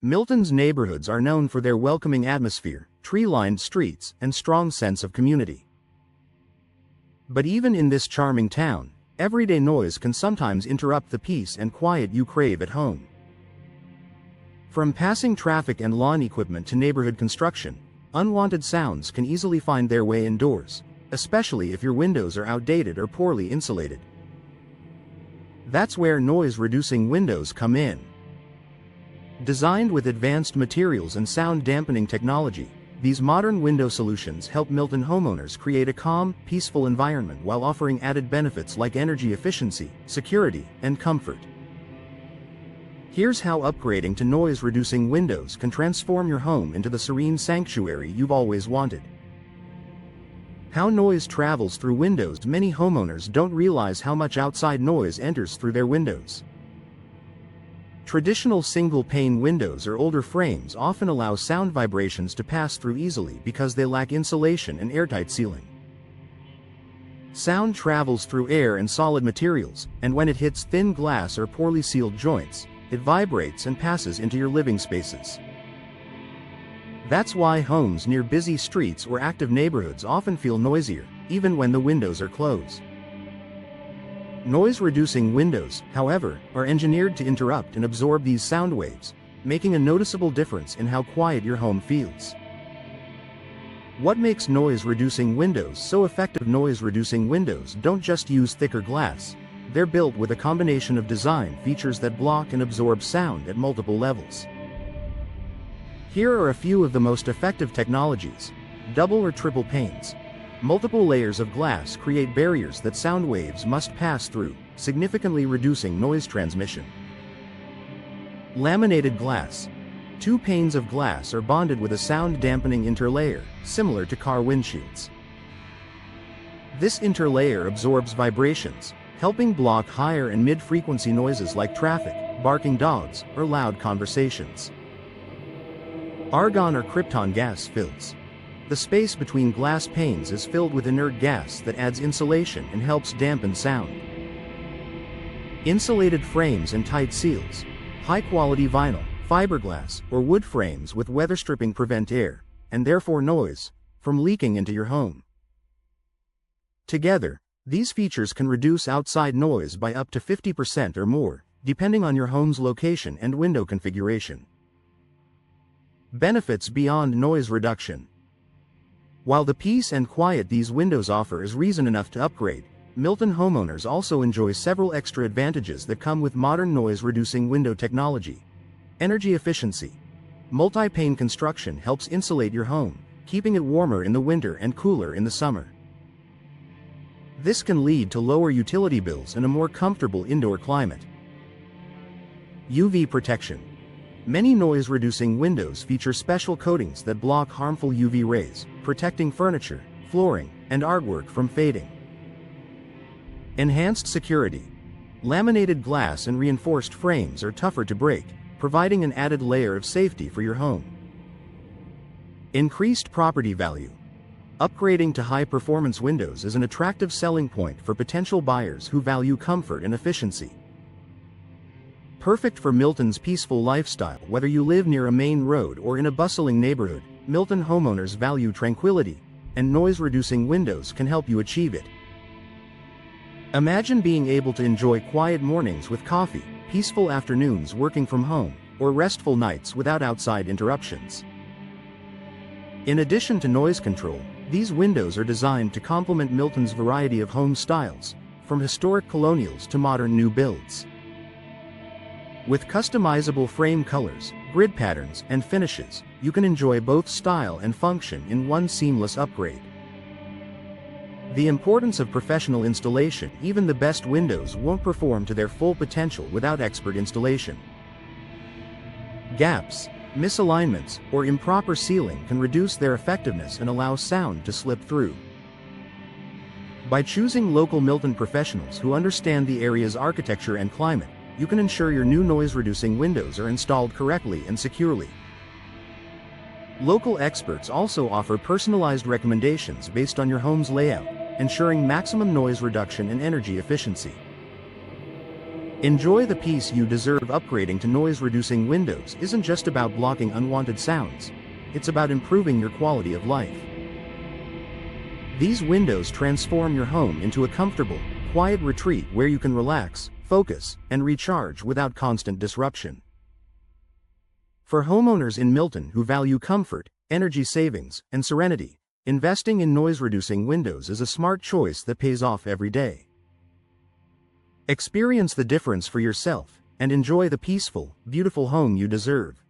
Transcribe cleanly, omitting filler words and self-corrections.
Milton's neighborhoods are known for their welcoming atmosphere, tree-lined streets, and strong sense of community. But even in this charming town, everyday noise can sometimes interrupt the peace and quiet you crave at home. From passing traffic and lawn equipment to neighborhood construction, unwanted sounds can easily find their way indoors, especially if your windows are outdated or poorly insulated. That's where noise-reducing windows come in. Designed with advanced materials and sound-dampening technology, these modern window solutions help Milton homeowners create a calm, peaceful environment while offering added benefits like energy efficiency, security, and comfort. Here's how upgrading to noise-reducing windows can transform your home into the serene sanctuary you've always wanted. How noise travels through windows. Many homeowners don't realize how much outside noise enters through their windows. Traditional single-pane windows or older frames often allow sound vibrations to pass through easily because they lack insulation and airtight sealing. Sound travels through air and solid materials, and when it hits thin glass or poorly sealed joints, it vibrates and passes into your living spaces. That's why homes near busy streets or active neighborhoods often feel noisier, even when the windows are closed. Noise-reducing windows, however, are engineered to interrupt and absorb these sound waves, making a noticeable difference in how quiet your home feels. What makes noise-reducing windows so effective? Noise-reducing windows don't just use thicker glass, they're built with a combination of design features that block and absorb sound at multiple levels. Here are a few of the most effective technologies. Double or triple panes. Multiple layers of glass create barriers that sound waves must pass through, significantly reducing noise transmission. Laminated glass. Two panes of glass are bonded with a sound-dampening interlayer, similar to car windshields. This interlayer absorbs vibrations, helping block higher and mid-frequency noises like traffic, barking dogs, or loud conversations. Argon or krypton gas fills. The space between glass panes is filled with inert gas that adds insulation and helps dampen sound. Insulated frames and tight seals. High-quality vinyl, fiberglass, or wood frames with weather stripping prevent air, and therefore noise, from leaking into your home. Together, these features can reduce outside noise by up to 50% or more, depending on your home's location and window configuration. Benefits beyond noise reduction. While the peace and quiet these windows offer is reason enough to upgrade, Milton homeowners also enjoy several extra advantages that come with modern noise-reducing window technology. Energy efficiency. Multi-pane construction helps insulate your home, keeping it warmer in the winter and cooler in the summer. This can lead to lower utility bills and a more comfortable indoor climate. UV protection. Many noise-reducing windows feature special coatings that block harmful UV rays, protecting furniture, flooring, and artwork from fading. Enhanced security. Laminated glass and reinforced frames are tougher to break, providing an added layer of safety for your home. Increased property value. Upgrading to high-performance windows is an attractive selling point for potential buyers who value comfort and efficiency. Perfect for Milton's peaceful lifestyle. Whether you live near a main road or in a bustling neighborhood, Milton homeowners value tranquility, and noise-reducing windows can help you achieve it. Imagine being able to enjoy quiet mornings with coffee, peaceful afternoons working from home, or restful nights without outside interruptions. In addition to noise control, these windows are designed to complement Milton's variety of home styles, from historic colonials to modern new builds. With customizable frame colors, grid patterns, and finishes, you can enjoy both style and function in one seamless upgrade. The importance of professional installation. Even the best windows won't perform to their full potential without expert installation. Gaps, misalignments, or improper sealing can reduce their effectiveness and allow sound to slip through. By choosing local Milton professionals who understand the area's architecture and climate, you can ensure your new noise-reducing windows are installed correctly and securely. Local experts also offer personalized recommendations based on your home's layout, ensuring maximum noise reduction and energy efficiency. Enjoy the peace you deserve. Upgrading to noise-reducing windows isn't just about blocking unwanted sounds. It's about improving your quality of life. These windows transform your home into a comfortable, quiet retreat where you can relax, focus, and recharge without constant disruption. For homeowners in Milton who value comfort, energy savings, and serenity, investing in noise-reducing windows is a smart choice that pays off every day. Experience the difference for yourself, and enjoy the peaceful, beautiful home you deserve.